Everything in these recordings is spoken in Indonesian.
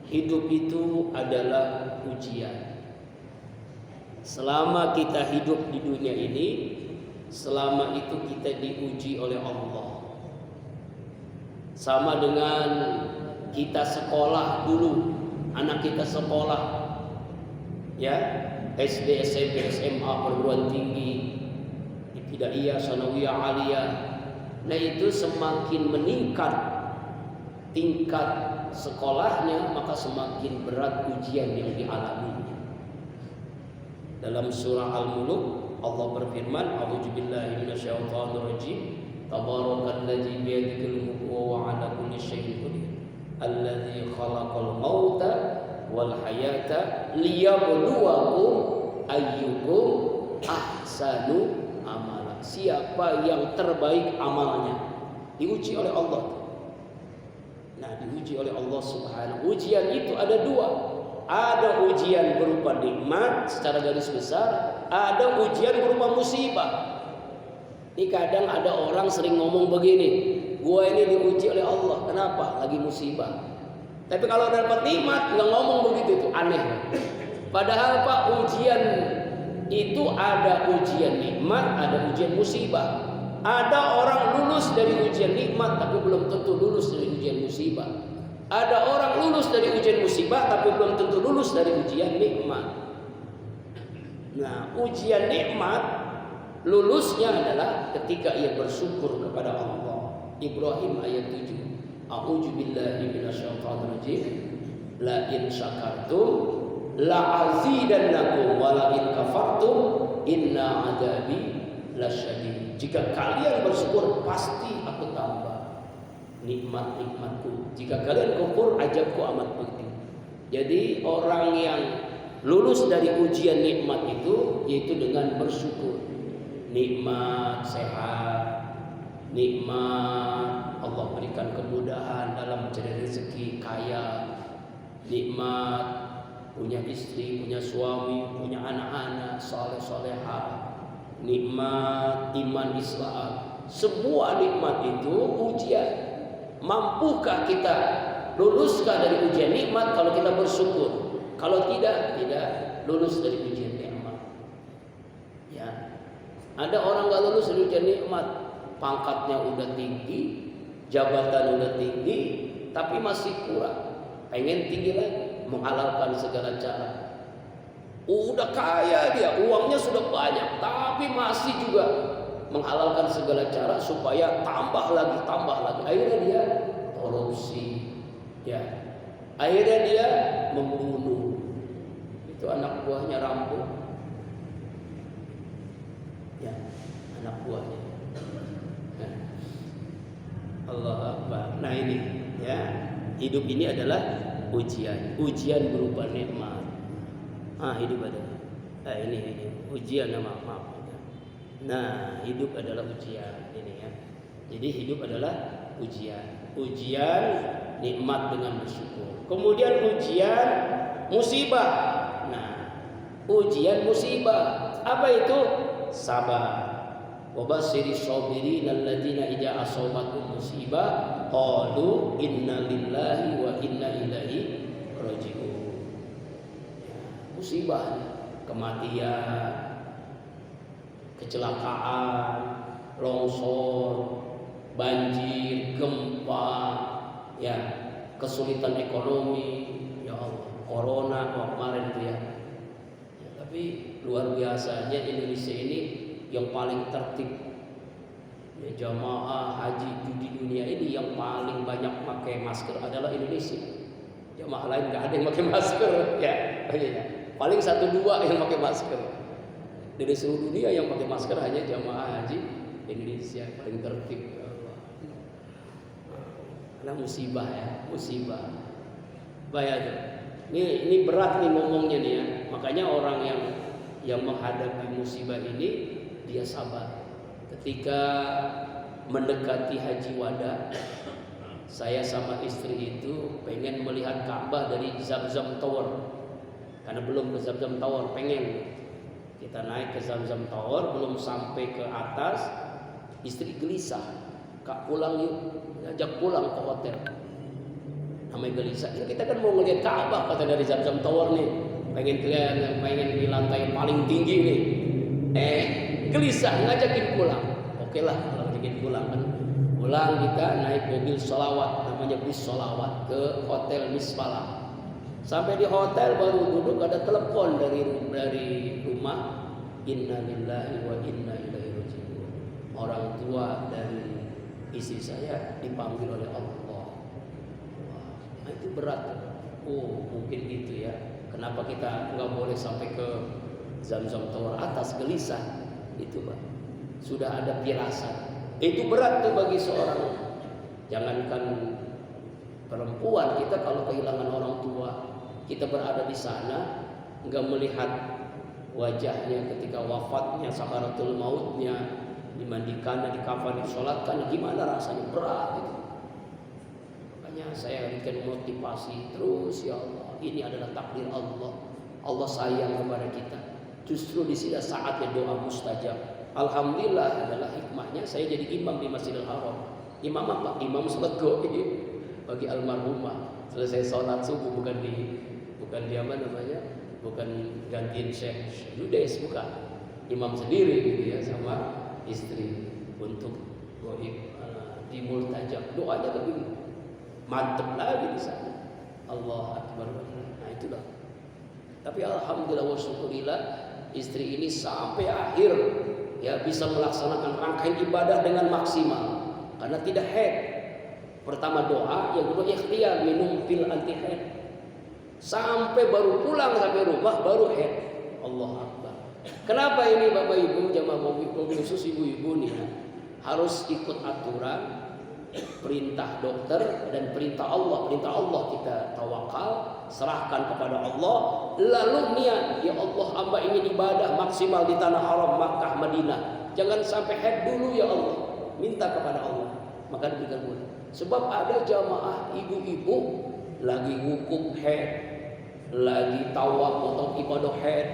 hidup itu adalah ujian. Selama kita hidup di dunia ini, selama itu kita diuji oleh Allah. Sama dengan kita sekolah dulu, anak kita sekolah, ya, SD, SMP, SMA, perguruan tinggi, ibtidaiyah, sanawiyah, aliyah. Nah itu semakin meningkat tingkat sekolahnya, maka semakin berat ujian yang dialaminya. Dalam surah Al-Mulk Allah berfirman, A'udzubillahi minasyaitonirrajim, Tabarakalladzi biyadihil mulku wa 'ala kulli syai'in qadir, alladzi khalaqal mauta wal hayata liyabluwakum ayyukum ahsanu amala. Siapa yang terbaik amalnya, diuji oleh Allah. Nah, diuji oleh Allah Subhanahu. Ujian itu ada dua. Ada ujian berupa nikmat secara garis besar, ada ujian berupa musibah. Ini kadang ada orang sering ngomong begini, gua ini diuji oleh Allah. Kenapa? Lagi musibah. Tapi kalau dapat nikmat nggak ngomong begitu, itu aneh. Padahal Pak, ujian itu ada ujian nikmat, ada ujian musibah. Ada orang lulus dari ujian nikmat tapi belum tentu lulus dari ujian musibah. Ada orang lulus dari ujian musibah tapi belum tentu lulus dari ujian nikmat. Nah, ujian nikmat lulusnya adalah ketika ia bersyukur kepada Allah. Ibrahim ayat 7. A'udzubillahi minasyaitonirrajim. La in syakartum la azidannakum wa la in kafartum inna adzabi lasyadid. Jika kalian bersyukur pasti aku tambah nikmat-nikmatku. Jika kalian kufur azabku amat pedih. Jadi orang yang lulus dari ujian nikmat itu yaitu dengan bersyukur. Nikmat sehat, nikmat Allah berikan kemudahan dalam mencari rezeki, kaya, nikmat punya istri, punya suami, punya anak-anak saleh-salehah, nikmat iman Islam. Semua nikmat itu ujian. Mampukah kita luluskan dari ujian nikmat kalau kita bersyukur? Kalau tidak lulus dari ujian nikmat. Ya. Ada orang nggak lulus dari ujian nikmat, pangkatnya udah tinggi, jabatan udah tinggi, tapi masih kurang, pengen tinggi lagi, menghalalkan segala cara. Udah kaya dia, uangnya sudah banyak, tapi masih juga menghalalkan segala cara supaya tambah lagi. Akhirnya dia korupsi, ya. Akhirnya dia membunuh. Itu anak buahnya rampung. Ya, anak buahnya. Nah, Allah Akbar. Nah ini, ya, hidup ini adalah ujian berupa nikmat. Hidup ada. Ini ujian, maaf. Nah, hidup adalah ujian ini ya. Jadi hidup adalah ujian nikmat dengan bersyukur. Kemudian ujian musibah. Nah, ujian musibah apa itu? Sabar. Wabasyiris sabirin alladzina idza asabatum musibah qalu inna lillahi wa inna ilaihi raji'un. Musibah, kematian, kecelakaan, longsor, banjir, gempa, ya, kesulitan ekonomi, ya Allah, corona kemarin itu ya. Tapi luar biasanya Indonesia ini yang paling tertib. Ya, jamaah haji di dunia ini yang paling banyak pakai masker adalah Indonesia. Jamaah lain nggak ada yang pakai masker, ya. Paling 1-2 yang pakai masker. Dari seluruh dunia yang pakai masker hanya jamaah haji Indonesia paling tertib. Ya Allah. Karena musibah ya, musibah. Bayar. Ini berat nih ngomongnya nih ya. Makanya orang yang menghadapi musibah ini dia sabar. Ketika mendekati haji wada, saya sama istri itu pengen melihat Ka'bah dari Zamzam Tower. Karena belum ke Zamzam Tower, pengen. Kita naik ke Zamzam Tower, belum sampai ke atas, istri gelisah. Kak pulang yuk, ajak pulang ke hotel. namanya gelisah. Ya, kita kan mau ngelihat Ka'bah kata dari Zamzam Tower nih, pengen di lantai paling tinggi nih. Gelisah ngajakin pulang. Oke lah kalau ngajakin pulang kan. Pulang kita naik mobil sholawat, namanya bis sholawat ke hotel Misfalah. Sampai di hotel baru duduk ada telepon dari rumah. Inna lillahi wa inna ilaihi raji'un. Orang tua dari istri saya dipanggil oleh Allah. Wah, itu berat. Oh, mungkin gitu ya. Kenapa kita nggak boleh sampai ke Zamzam Tower atas gelisah? Itu Pak. Sudah ada firasat. Itu berat tuh bagi seorang. Jangankan perempuan, kita kalau kehilangan orang tua, kita berada di sana nggak melihat wajahnya ketika wafatnya, sakaratul mautnya, dimandikan, dikafani, disolatkan, gimana rasanya, berat itu. Makanya saya berikan motivasi terus, ya Allah, ini adalah takdir Allah. Allah sayang kepada kita. Justru di sini saatnya doa mustajab. Alhamdulillah adalah hikmahnya saya jadi imam di Masjidil Haram. Imam apa? Imam selego bagi almarhumah. Selesai sholat subuh bukan di apa namanya? Bukan gantiin Syekh Yudes, bukan, imam sendiri gitu ya, sama istri untuk goib di multajab. Doanya lebih mantep lagi di sana. Allah Akbar. Nah itulah. Tapi alhamdulillah wa syukurillah, istri ini sampai akhir ya bisa melaksanakan rangkaian ibadah dengan maksimal karena tidak haid. Pertama doa, yang kedua ikhtiar minum pil anti haid. Sampai baru pulang sampai rumah baru haid. Allah Akbar. Kenapa ini Bapak Ibu jamaah mobil khusus ibu-ibu nih ya, harus ikut aturan perintah dokter dan perintah Allah. Perintah Allah kita tawakal, serahkan kepada Allah, lalu niat, ya Allah hamba ingin ibadah maksimal di tanah haram Makkah Madinah. Jangan sampai haid dulu ya Allah. Minta kepada Allah, maka diberikan boleh. Sebab ada jamaah ibu-ibu lagi wukuf haid, lagi tawaf atau ibadah haid,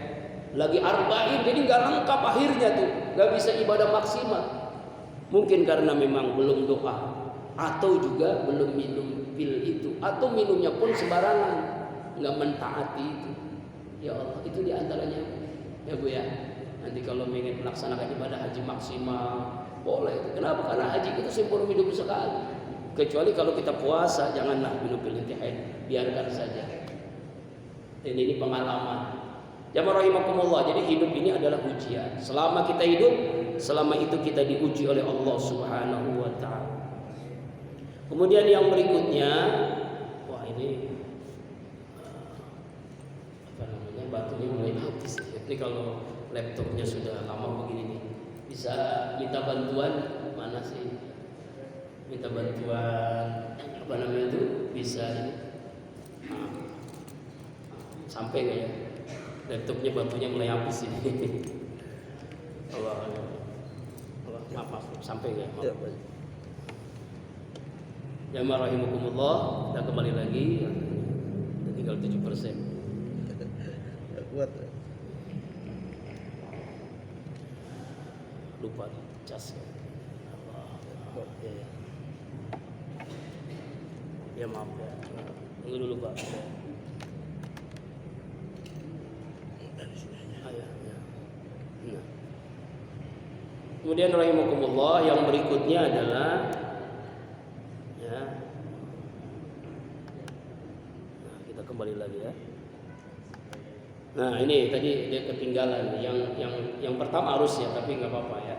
lagi arba'in, jadi nggak lengkap akhirnya tuh, nggak bisa ibadah maksimal. Mungkin karena memang belum doa, atau juga belum minum pil itu, atau minumnya pun sembarangan, nggak mentaati itu. Ya Allah, itu diantaranya ya Bu ya. Nanti kalau ingin melaksanakan ibadah haji maksimal boleh. Kenapa? Karena haji itu seumur hidup sekali. Kecuali kalau kita puasa, janganlah minum pil haid, biarkan saja. Ini pengalaman. Jamaah rahimakumullah. Jadi hidup ini adalah ujian. Selama kita hidup, selama itu kita diuji oleh Allah Subhanahu wa taala. Kemudian yang berikutnya, wah ini apa namanya, batunya mulai habis. Ini kalau laptopnya sudah lama begini nih, bisa minta bantuan mana sih? Minta bantuan apa namanya itu, bisa ini sampai nggak ya, laptopnya batunya mulai habis ini. Allah maaf sampai nggak? Ya, jamaah rahimakumullah, kita kembali lagi, tinggal 7%. Kuat. Lupa cas. Ya maaf ya. Tunggu dulu Pak. Ya. Kemudian rahimakumullah, yang berikutnya adalah ya. Nah, kita kembali lagi ya. Nah, ini tadi dia ketinggalan. Yang pertama harus ya, tapi nggak apa-apa ya.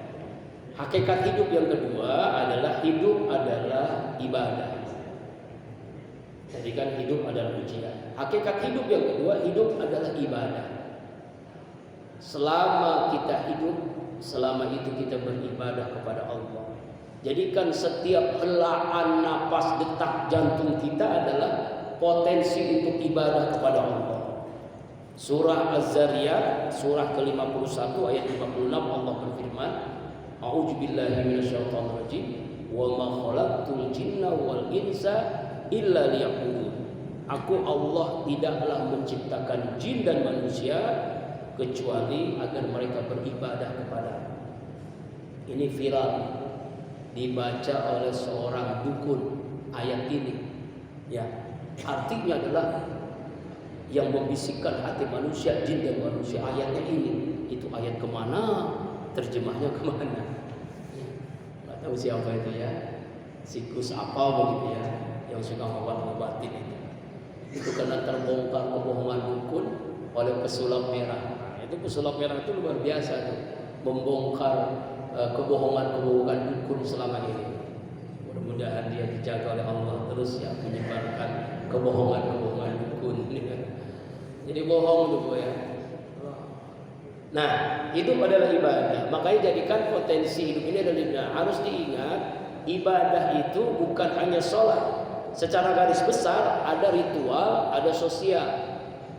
Hakikat hidup yang kedua adalah hidup adalah ibadah. Jadi kan hidup adalah ujian. Hakikat hidup yang kedua, hidup adalah ibadah. Selama kita hidup, selama itu kita beribadah kepada Allah. Jadikan setiap helaan napas, detak jantung kita adalah potensi untuk ibadah kepada Allah. Surah Az-Zariyat, surah ke-51 ayat 56, Allah berfirman, A'udzubillahi minasyaitonirrajim, wa ma khalaqtul jinna wal insa illa liya'budun. Aku Allah tidaklah menciptakan jin dan manusia kecuali agar mereka beribadah kepada-Ku. Ini viral dibaca oleh seorang dukun ayat ini. Ya, Artinya adalah yang membisikkan hati manusia, jin dan manusia. Ayatnya ini, itu ayat kemana? Terjemahnya kemana? Nggak tahu siapa itu ya, siklus apa begitu ya, yang suka ngobat-ngobatin itu. Itu karena terbongkar kebohongan dukun oleh pesulap merah. Nah, itu pesulap merah itu luar biasa tuh, membongkar kebohongan-kebohongan dukun selama ini. Mudah-mudahan dia dijaga oleh Allah terus ya, menyebarkan kebohongan-kebohongan dukun. Jadi bohong tuh ya. Nah, hidup adalah ibadah. Makanya jadikan potensi hidup ini adalah ibadah. Harus diingat, ibadah itu bukan hanya sholat. Secara garis besar ada ritual, ada sosial.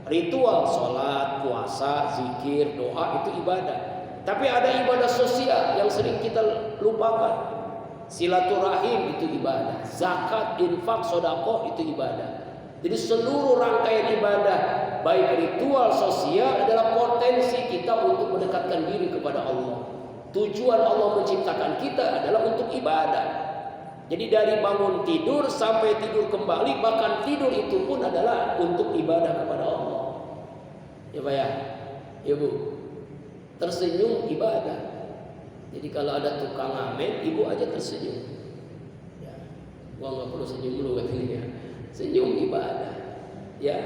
Ritual sholat, puasa, zikir, doa itu ibadah. Tapi ada ibadah sosial yang sering kita lupakan. Silaturahim itu ibadah, zakat, infak, sedekah itu ibadah. Jadi seluruh rangkaian ibadah, baik ritual sosial adalah potensi kita untuk mendekatkan diri kepada Allah. Tujuan Allah menciptakan kita adalah untuk ibadah. Jadi dari bangun tidur sampai tidur kembali, bahkan tidur itu pun adalah untuk ibadah kepada Allah. Ya Pak ya, ya Bu, tersenyum ibadah. Jadi kalau ada tukang ngamen, ibu aja tersenyum. Ya, gua nggak perlu senyum dulu katanya. Ya. Senyum ibadah. Ya,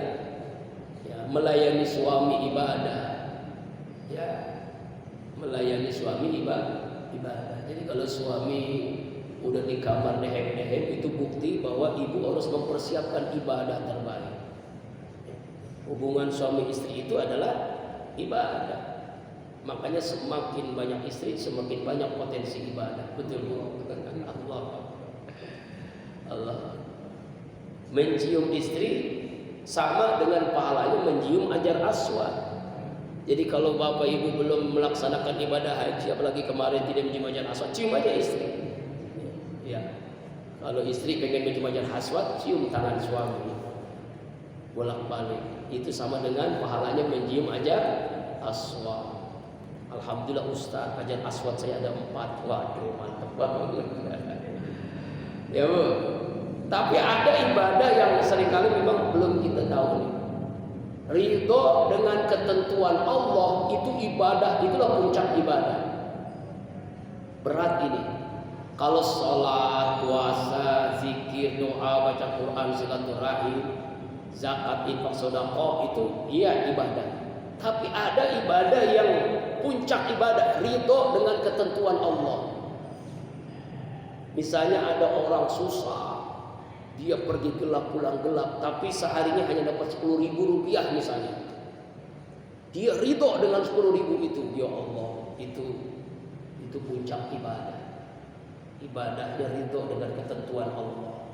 ya, melayani suami ibadah. Ya, melayani suami ibadah. Jadi kalau suami udah di kamar nehem-nehem, itu bukti bahwa ibu harus mempersiapkan ibadah terbaik. Hubungan suami istri itu adalah ibadah. Makanya semakin banyak istri, semakin banyak potensi ibadah. Betul Bu? Allah. Mencium istri sama dengan pahalanya mencium hajar aswad. Jadi kalau bapak ibu belum melaksanakan ibadah haji, apalagi kemarin tidak mencium hajar aswad, cium aja istri. Ya. Kalau istri pengen mencium hajar aswad, cium tangan suami. Bolak-balik. Itu sama dengan pahalanya mencium hajar aswad. Alhamdulillah Ustaz, hajar aswad saya ada 4. Waduh, mantap banget. Ya Bu. Tapi ada ibadah yang seringkali memang belum kita tahu nih. Ridho dengan ketentuan Allah itu ibadah, itulah puncak ibadah. Berat ini. Kalau sholat, puasa, zikir, doa, baca Quran, silaturahim, zakat, infak, sedekah itu iya ibadah. Tapi ada ibadah yang puncak ibadah, ridho dengan ketentuan Allah. Misalnya ada orang susah, dia pergi gelap pulang gelap, tapi seharinya hanya dapat 10.000 rupiah misalnya. Dia ridho dengan 10.000 itu, ya Allah, itu puncak ibadah. Ibadahnya ridho dengan ketentuan Allah.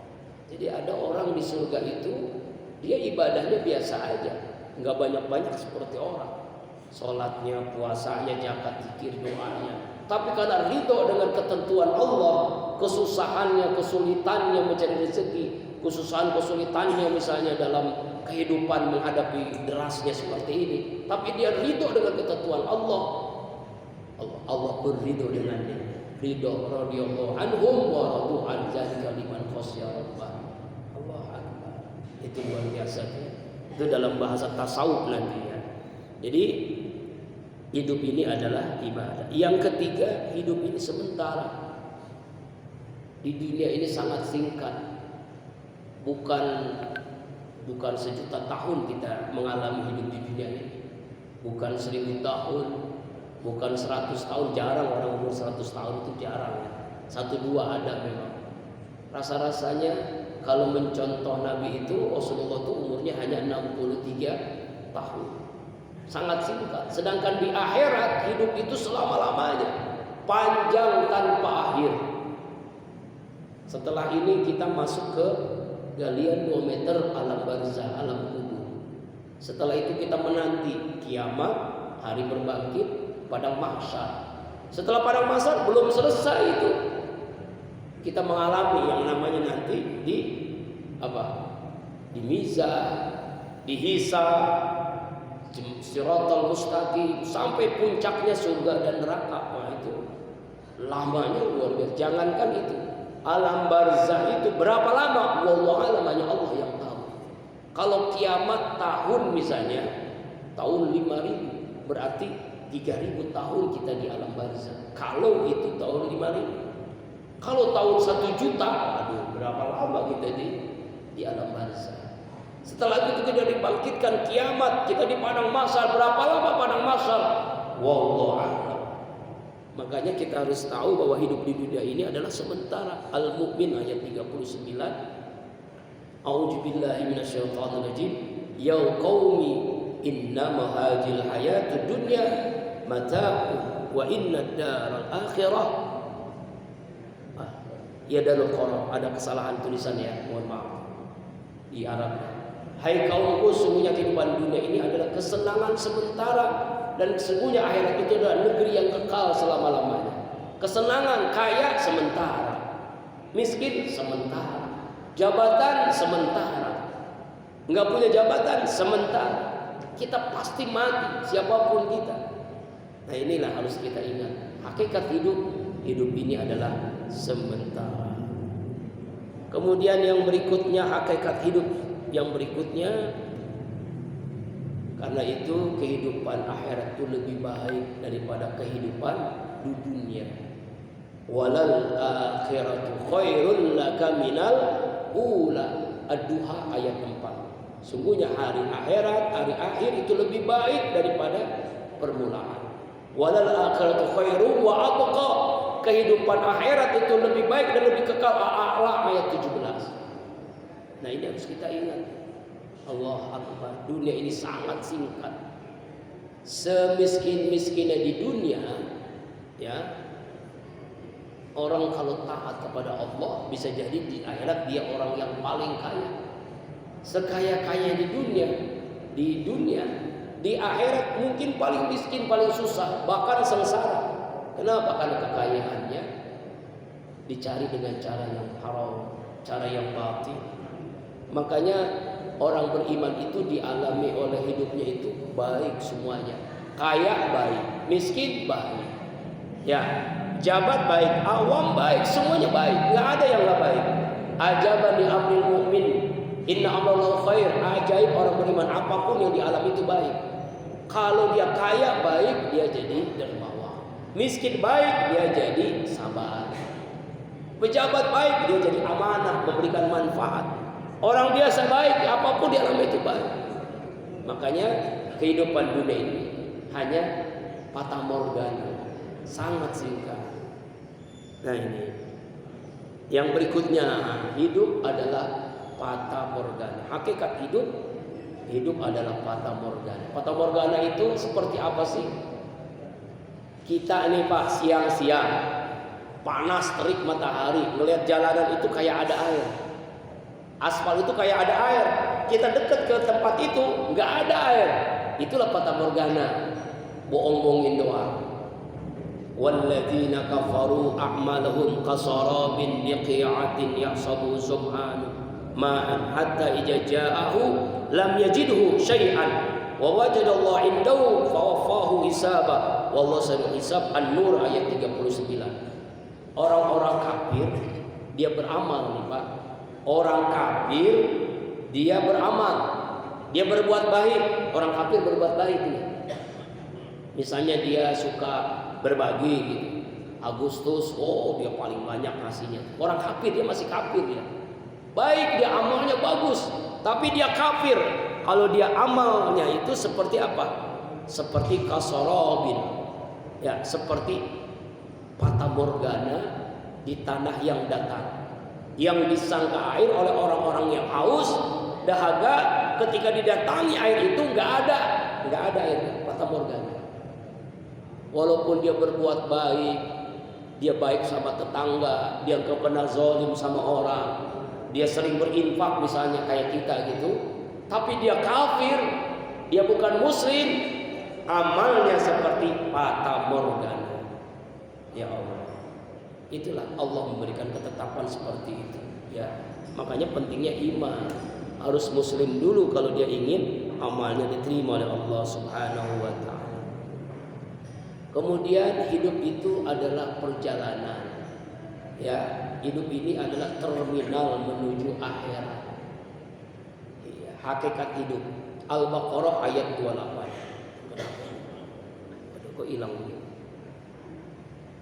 Jadi ada orang di surga itu, dia ibadahnya biasa aja, nggak banyak-banyak seperti orang. Sholatnya, puasanya, zakat, zikir, doanya. Tapi karena ridho dengan ketentuan Allah, kesusahannya, kesulitannya mencari rezeki, kesulitannya misalnya dalam kehidupan menghadapi derasnya seperti ini, tapi dia ridho dengan ketentuan Allah. Allah berridho dengannya. Ridho radhiyallahu anhum wa radu an dzalika liman khasya rabbah. Allah akbar. Itu luar biasa. Itu dalam bahasa tasawuf nanti ya. Jadi hidup ini adalah ibadah. Yang ketiga, hidup ini sementara. Di dunia ini sangat singkat. Bukan sejuta tahun kita mengalami hidup di dunia ini. Bukan 1000 tahun, bukan 100 tahun. Jarang orang umur 100 tahun itu jarang ya. 1-2 ada memang. Rasa-rasanya kalau mencontoh Nabi itu, Rasulullah itu umurnya hanya 63 tahun. Sangat singkat. Sedangkan di akhirat hidup itu selama-lamanya, panjang tanpa akhir. Setelah ini kita masuk ke galian 2 meter alam barzah, alam kubur. Setelah itu kita menanti kiamat, hari berbangkit, padang mahsyar. Setelah padang mahsyar belum selesai itu, kita mengalami yang namanya nanti di mizan, di hisab, Siratal mustaqim, sampai puncaknya surga dan neraka. Wah, itu lamanya luar biasa. Jangankan itu, alam barzah itu berapa lama? Wallahu a'lam, hanya Allah yang tahu. Kalau kiamat tahun misalnya tahun 5000, berarti 3000 tahun kita di alam barzakh. Kalau itu tahun 5000. Kalau tahun 1 juta, aduh berapa lama kita di alam barzakh. Setelah itu kita dibangkitkan kiamat, kita di padang mahsyar. Berapa lama padang mahsyar? Wallahu a'lam. Makanya kita harus tahu bahwa hidup di dunia ini adalah sementara. Al-Mu'min ayat 39. A'udzubillahi minasyaitonir rajim. Ya qaumi innama hadhil hayatud dunya mata'u wa innad daral akhirah. Ya Darul Qalam, ada kesalahan tulisan ya, mohon maaf. Di Arabnya. Hai kaumku, sungguhnya kehidupan dunia ini adalah kesenangan sementara, dan sesungguhnya akhirat itu adalah negeri yang kekal selama-lamanya. Kesenangan kaya sementara, miskin sementara, jabatan sementara, nggak punya jabatan sementara. Kita pasti mati, siapapun kita. Nah inilah harus kita ingat. Hakikat hidup ini adalah sementara. Kemudian yang berikutnya, hakikat hidup yang berikutnya, karena itu kehidupan akhirat itu lebih baik daripada kehidupan di dunia. Walal akhiratu khairul laka minal ula. Ad-Duha ayat 4. Sungguhnya hari akhirat, hari akhir itu lebih baik daripada permulaan. Walal akhiratu khairu wa abqa. Kehidupan akhirat itu lebih baik dan lebih kekal. A'la ayat 17. Nah ini harus kita ingat. Allah Akbar. Dunia ini sangat singkat. Semiskin-miskinnya di dunia, ya, orang kalau taat kepada Allah bisa jadi di akhirat dia orang yang paling kaya. Sekaya-kaya di dunia, di akhirat mungkin paling miskin, paling susah, bahkan sengsara. Kenapa? Karena kekayaannya dicari dengan cara yang haram, cara yang batil. Makanya orang beriman itu dialami oleh hidupnya itu baik semuanya. Kaya baik, miskin baik, ya, jabat baik, awam baik, semuanya baik. Nggak ada yang nggak baik. Ajaban li amril mu'min, inna amrallahi khair. Ajaib orang beriman, apapun yang dialami itu baik. Kalau dia kaya baik, dia jadi dermawan. Miskin baik, dia jadi sabar. Pejabat baik, dia jadi amanah, memberikan manfaat. Orang biasa baik, apapun di alam itu baik. Makanya kehidupan dunia ini hanya fata morgana, sangat singkat. Nah ini yang berikutnya, hidup adalah fata morgana. Hakikat hidup adalah fata morgana. Fata morgana itu seperti apa sih? Kita ini Pak, siang-siang panas terik matahari, melihat jalanan itu kayak ada air. Aspal itu kayak ada air. Kita dekat ke tempat itu nggak ada air. Itulah fata morgana. Bohong-bohongin doang. Walladzina kafaru a'malahum kasarabin biqi'atin yahsabu subhanu ma'an hatta idza ja'ahu lam yajidhu syai'an wa wajadallaha indahu fawafahu hisaba wallahu sari'ul hisab. An-Nur ayat 39. Orang-orang kafir dia beramal nih Pak. Orang kafir dia beramal, dia berbuat baik. Orang kafir berbuat baik nih. Misalnya dia suka berbagi gitu. Agustus, oh dia paling banyak ngasihnya. Orang kafir dia masih kafir ya. Baik dia amalnya bagus, tapi dia kafir. Kalau dia amalnya itu seperti apa? Seperti kasorobin, ya, seperti fata morgana di tanah yang datar, yang disangka air oleh orang-orang yang haus, dahaga. Ketika didatangi air itu nggak ada air, fata morgana. Walaupun dia berbuat baik, dia baik sama tetangga, dia nggak pernah zalim sama orang, dia sering berinfak misalnya kayak kita gitu, tapi dia kafir, dia bukan muslim, amalnya seperti fata morgana. Ya Allah, itulah Allah memberikan ketetapan seperti itu. Ya, makanya pentingnya iman. Harus muslim dulu kalau dia ingin amalnya diterima oleh Allah Subhanahu wa ta'ala. Kemudian hidup itu adalah perjalanan. Ya, hidup ini adalah terminal menuju akhirat. Ya, hakikat hidup. Al-Baqarah ayat 28. Aduh, kok hilang begini?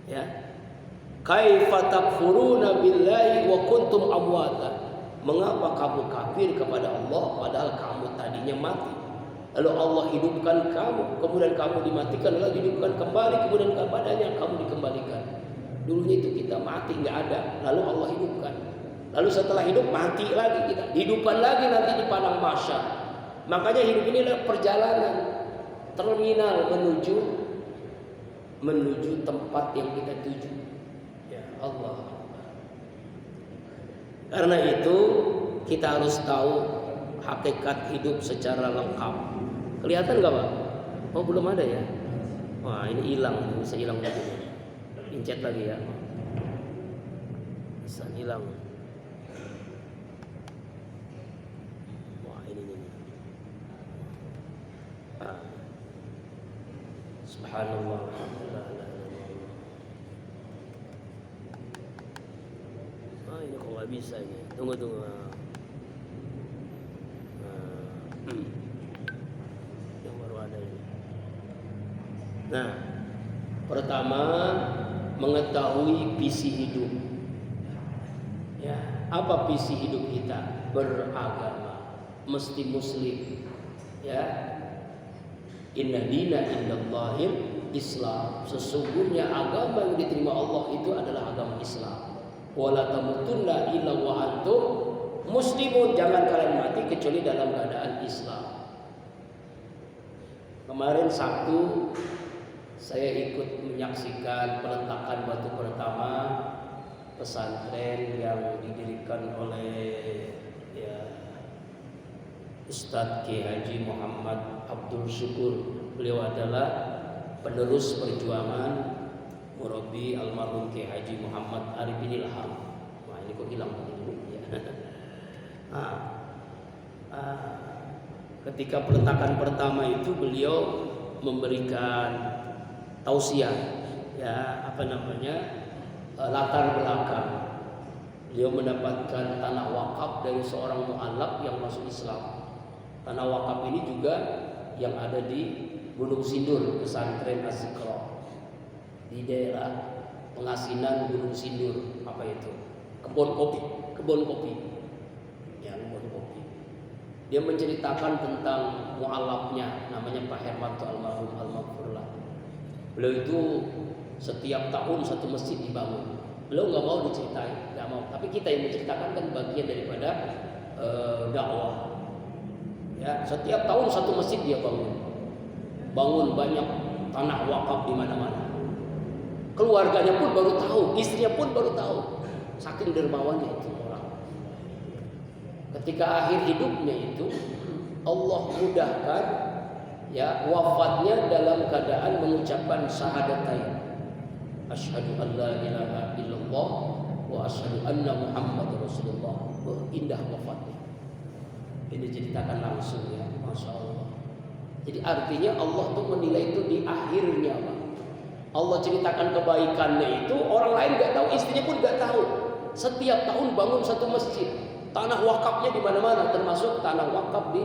Ya. Kaifa takfuruna billahi wa kuntum amwata. Mengapa kamu kafir kepada Allah padahal kamu tadinya mati? Lalu Allah hidupkan kamu, kemudian kamu dimatikan, lalu hidupkan kembali, kemudian kepadanya kamu dikembalikan. Dulunya itu kita mati nggak ada, lalu Allah hidupkan. Lalu setelah hidup mati lagi kita, hidupkan lagi nanti di padang mahsyar. Makanya hidup ini adalah perjalanan, terminal menuju tempat yang kita tuju. Ya Allah. Karena itu kita harus tahu hakikat hidup secara lengkap. Kelihatan nggak Pak? Oh belum ada ya? Wah ini hilang, bisa hilang lagi. Incet lagi ya. Bisa hilang. Wah ini nih. Subhanallah. Ini kok nggak bisa ini. Tunggu. Yang baru ada ini. Nah, pertama mengetahui visi hidup. Ya, apa visi hidup kita? Beragama, mesti muslim. Ya. Inna dina indallahil Islam. Sesungguhnya agama yang diterima Allah itu adalah agama Islam. Wala tamutunna illa wa antum muslimun. Jangan kalian mati kecuali dalam keadaan Islam. Kemarin Sabtu saya ikut menyaksikan peletakan batu pertama pesantren yang didirikan oleh Ustadz Kiai Haji Muhammad Abdul Syukur. Beliau adalah penerus perjuangan murabi almarhum Kiai Haji Muhammad Arifin Ilham. Wah ini kok hilang dulu ya. Ketika peletakan pertama itu beliau memberikan tausiah, latar belakang. Beliau mendapatkan tanah wakaf dari seorang mu'alaf yang masuk Islam. Tanah wakaf ini juga yang ada di Gunung Sindur, pesantren Az-Zikra, di daerah Pengasinan Gunung Sindur. Apa itu? Kebun kopi. Ya, kebun kopi. Dia menceritakan tentang mu'alafnya, namanya Pak Hermanto almarhum al-maghfurlah. Beliau itu setiap tahun satu masjid dibangun. Beliau nggak mau diceritain, nggak mau. Tapi kita yang menceritakan kan bagian daripada dakwah. Ya, setiap tahun satu masjid dia bangun banyak tanah wakaf di mana-mana. Keluarganya pun baru tahu, istrinya pun baru tahu. Saking dermawannya itu orang. Ketika akhir hidupnya itu Allah mudahkan wafatnya dalam keadaan mengucapkan syahadatain. Asyhadu an la ilaha illallah wa asyhadu anna Muhammadar Rasulullah. Indah wafatnya. Ini diceritakan langsung ya, Masya Allah. Jadi artinya Allah tuh menilai itu di akhirnya, Pak. Allah ceritakan kebaikannya itu orang lain nggak tahu, istrinya pun nggak tahu. Setiap tahun bangun satu masjid, tanah wakafnya di mana-mana, termasuk tanah wakaf di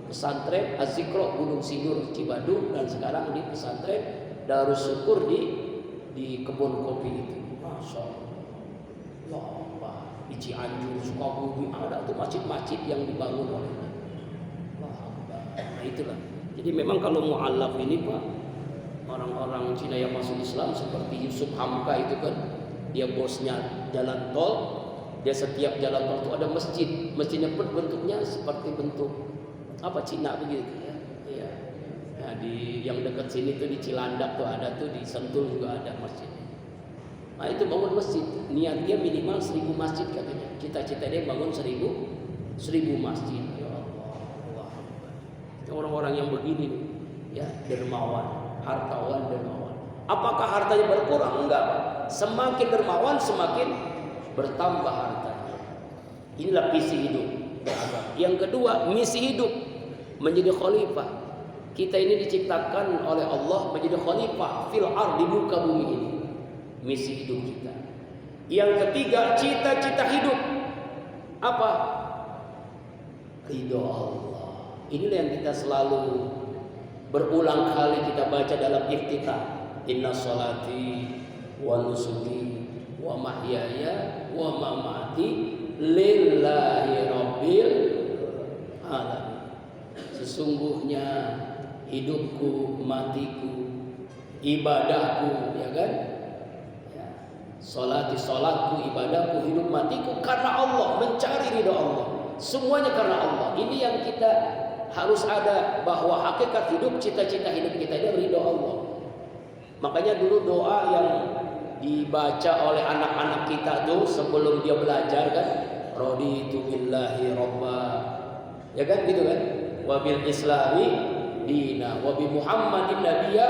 pesantren Az-Zikra Gunung Sindur Cibadung, dan sekarang di pesantren Darus Syukur di kebun kopi itu. Masya Allah. Di Cianjur, Sukabumi ada tuh masjid-masjid yang dibangun oleh nah itulah. Jadi memang kalau mu'alaf ini Pak, orang-orang Cina yang masuk Islam seperti Yusuf Hamka itu kan, dia bosnya jalan tol, dia setiap jalan tol itu ada masjid. Masjidnya pun bentuknya seperti bentuk apa Cina begitu ya. Iya. Nah, di yang dekat sini tuh di Cilandak tuh ada, tuh di Sentul juga ada masjid. Nah itu bangun masjid, niat dia minimal 1000 masjid katanya. Cita-cita dia bangun 1000 masjid. Ya Allah. Orang-orang yang begini ya, dermawan, hartawan dermawan. Apakah hartanya berkurang? Enggak, Pak. Semakin dermawan semakin bertambah hartanya. Inilah visi hidup. Yang kedua, misi hidup, menjadi khalifah. Kita ini diciptakan oleh Allah menjadi khalifah fil ardi, di muka bumi ini. Misi hidup kita. Yang ketiga, cita-cita hidup apa? Ridho Allah. Inilah yang kita selalu berulang kali kita baca dalam iftitah. Inna sholati wa nusuki wa mahyaya wa mamati lillahi rabbil alamin. Sesungguhnya hidupku, matiku, ibadahku, ya kan? Ya. Salatku, ibadahku, hidup matiku karena Allah, mencari ridha Allah. Semuanya karena Allah. Ini yang kita harus ada, bahwa hakikat hidup, cita-cita hidup kita ini ridha Allah. Makanya dulu doa yang dibaca oleh anak-anak kita tuh sebelum dia belajar kan, raditu billahi robba, ya kan gitu kan, wabil islami dina, wabi muhammadin nabiyya,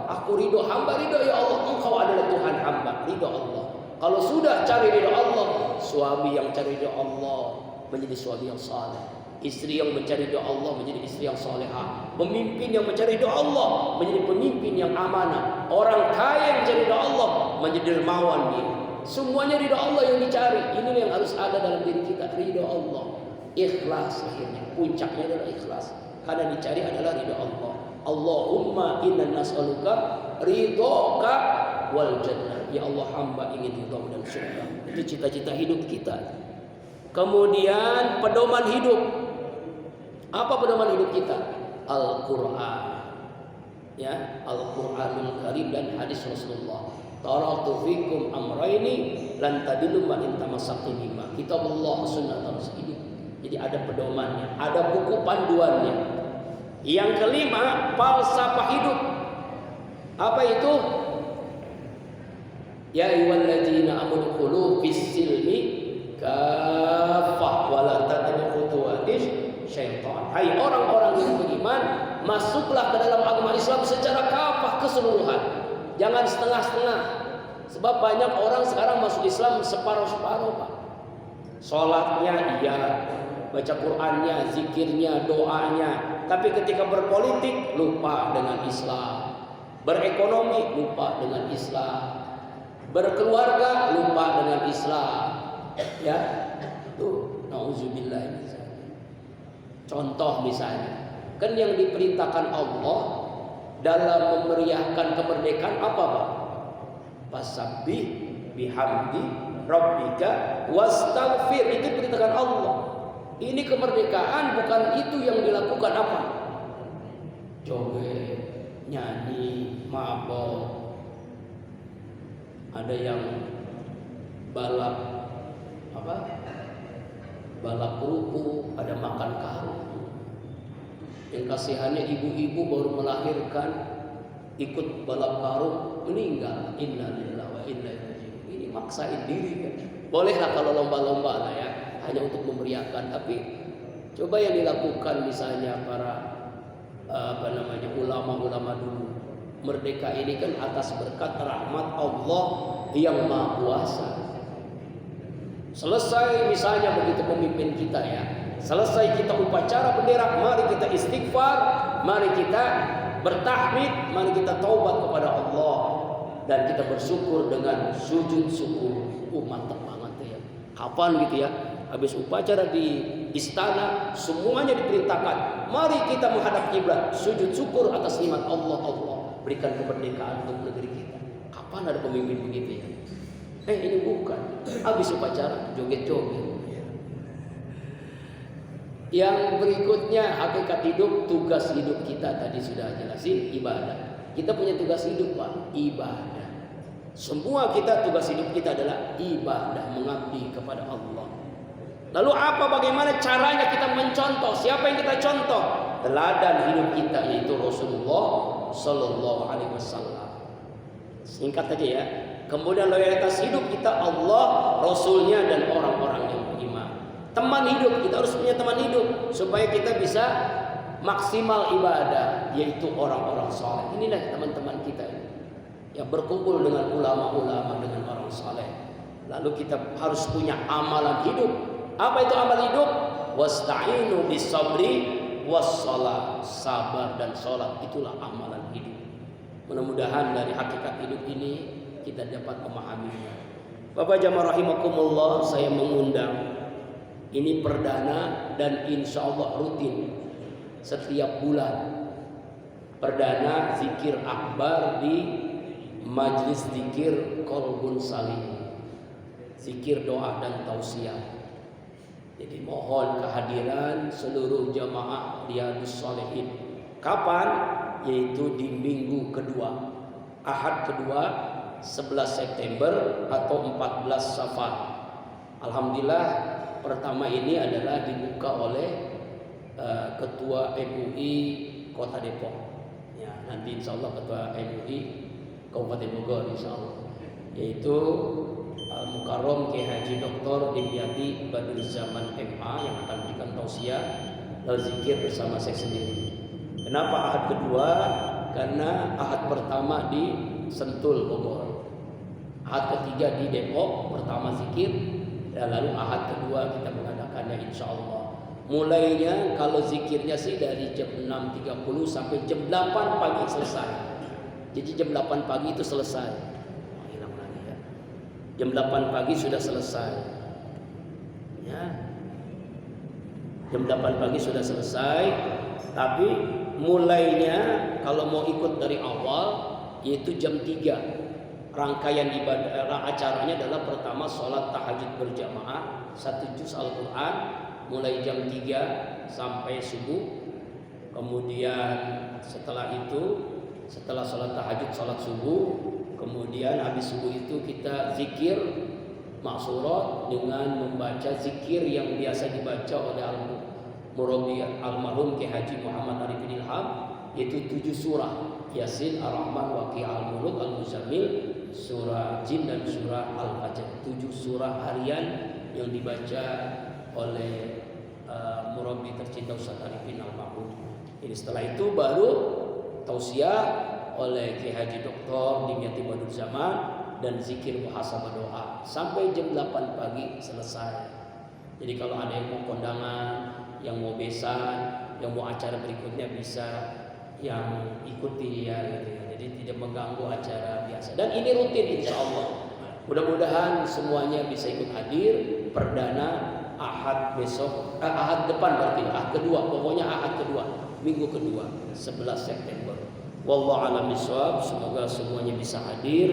aku ridho hamba, ridho ya Allah, engkau adalah Tuhan hamba, ridho Allah. Kalau sudah cari ridho Allah, suami yang cari ridho Allah menjadi suami yang saleh, istri yang mencari ridho Allah menjadi istri yang salehah, pemimpin yang mencari ridho Allah menjadi pemimpin yang amanah, orang kaya yang mencari ridho Allah menjadi dermawan dia. Semuanya ridho Allah yang dicari. Ini yang harus ada dalam diri kita, ridho Allah. Ikhlas, akhirnya puncaknya adalah ikhlas, karena dicari adalah ridho Allah. Allahumma inna nas'aluka ridhoka wal jannah. Ya Allah, hamba ingin ridho dan surga. Itu cita-cita hidup kita. Kemudian pedoman hidup. Apa pedoman hidup kita? Al-Quran, ya, Al-Quranul Karim dan hadis Rasulullah. Taraktu fikum amraini lan tadillu ma in tamassaktum bima. Kitabullah sunnah Rasul. Jadi ada pedomannya, ada buku panduannya. Yang kelima, falsafah hidup. Apa itu? Ya ayyuhalladzina amanu khulu fis silmi kafah wa la tattabi'u khutuwatis syaitan. Hai orang-orang yang beriman, masuklah ke dalam agama Islam secara kafah, keseluruhan. Jangan setengah-setengah. Sebab banyak orang sekarang masuk Islam separuh-separuh, Pak. Salatnya iya, baca Qur'annya, zikirnya, doanya, tapi ketika berpolitik lupa dengan Islam, berekonomi lupa dengan Islam, berkeluarga lupa dengan Islam, ya. Tuh, nauzubillah. Contoh misalnya, kan yang diperintahkan Allah dalam memeriahkan kemerdekaan apa, Pak? Fasabbih bihamdi rabbika wastaghfir. Itu perintahkan Allah. Ini kemerdekaan, bukan itu yang dilakukan apa? Joget, nyanyi, mabok. Ada yang balap apa? Balap kerupuk, ada makan karung. Yang kasihannya ibu-ibu baru melahirkan ikut balap karung, meninggal. Innalillahi wa inna ilaihi raji'un. Ini maksain diri kan. Bolehlah kalau lomba-lomba lah ya, hanya untuk memeriahkan, tapi coba yang dilakukan misalnya para ulama-ulama dulu. Merdeka ini kan atas berkat rahmat Allah yang Maha Kuasa. Selesai misalnya begitu pemimpin kita ya, selesai kita upacara bendera, mari kita istighfar, mari kita bertahmid, mari kita taubat kepada Allah, dan kita bersyukur dengan sujud syukur. Mantap banget ya. Kapan gitu ya? Habis upacara di istana, semuanya diperintahkan, mari kita menghadap kiblat, sujud syukur atas nikmat Allah. Allah berikan kemerdekaan untuk negeri kita. Kapan ada pemimpin begitu ya? Ini bukan. Habis upacara joget-joget. Yang berikutnya, hakikat hidup, tugas hidup kita tadi sudah jelasin, ibadah. Kita punya tugas hidup, Pak, ibadah. Semua kita, tugas hidup kita adalah ibadah, mengabdi kepada Allah. Lalu bagaimana caranya kita mencontoh? Siapa yang kita contoh? Teladan hidup kita yaitu Rasulullah Sallallahu Alaihi Wasallam. Singkat aja ya. Kemudian loyalitas hidup kita Allah, Rasulnya, dan orang-orang yang beriman. Teman hidup, kita harus punya teman hidup supaya kita bisa maksimal ibadah, yaitu orang-orang saleh. Inilah teman-teman kita ini, yang berkumpul dengan ulama-ulama, dengan orang saleh. Lalu kita harus punya amalan hidup. Apa itu amal hidup? Wasta'inu bis-sabri was-shalah. Sabar dan salat, itulah amalan hidup. Mudah-mudahan dari hakikat hidup ini kita dapat memahaminya. Bapak jamaah rahimakumullah, saya mengundang, ini perdana dan insya Allah rutin. setiap bulan. Perdana zikir akbar di Majlis Zikir Qalbun Salim, zikir doa dan tausiah. Jadi mohon kehadiran seluruh jamaah Riyadhus Shalihin. Kapan? Yaitu di minggu kedua, Ahad kedua, 11 September atau 14 Safar. Alhamdulillah pertama ini adalah dibuka oleh Ketua MUI Kota Depok. Ya, nanti insya Allah Ketua MUI Kabupaten Bogor insya Allah, yaitu Al-Mukarram Kiai Haji Dr. Dimyati Badruzzaman MA yang akan berikan tausiah dan zikir bersama saya sendiri. Kenapa Ahad kedua? Karena Ahad pertama di Sentul Bogor, Ahad ketiga di Depok pertama zikir, dan lalu Ahad kedua kita mengadakannya insya Allah. Mulainya kalau zikirnya sih dari jam 6.30 sampai jam 8 pagi selesai. Jadi jam 8 pagi itu selesai. Jam 8 pagi sudah selesai. Ya. Jam 8 pagi sudah selesai. Tapi mulainya kalau mau ikut dari awal yaitu jam 3. Rangkaian ibadah acaranya adalah pertama sholat tahajud berjamaah 1 juz Al-Quran mulai jam 3 sampai subuh. Kemudian setelah itu, setelah sholat tahajud, sholat subuh, kemudian habis subuh itu kita zikir maksurat dengan membaca zikir yang biasa dibaca oleh Murabbi almarhum Kiai Haji Muhammad Arifin Ilham, yaitu 7 surah: Yasin, Ar-Rahman, Waqi', Al-Mulk, Al-Muzammil, surah Jin dan surah Al-Fajr. 7 surah harian yang dibaca oleh Murabbi tercinta Ustaz Arifin almarhum. Jadi setelah itu baru tausiah oleh Kiai Haji Dr. Dimyati Badruzzaman dan zikir muhasabah doa sampai jam 8 pagi selesai. Jadi kalau ada yang mau kondangan, yang mau besan, yang mau acara berikutnya bisa yang ikuti ya gitu ya. Jadi tidak mengganggu acara biasa. Dan ini rutin insya Allah. Mudah-mudahan semuanya bisa ikut hadir. Perdana Ahad besok, Ahad depan berarti Ahad kedua, pokoknya Ahad kedua, minggu kedua 11 September. Wallahu a'lam bishawab. Semoga semuanya bisa hadir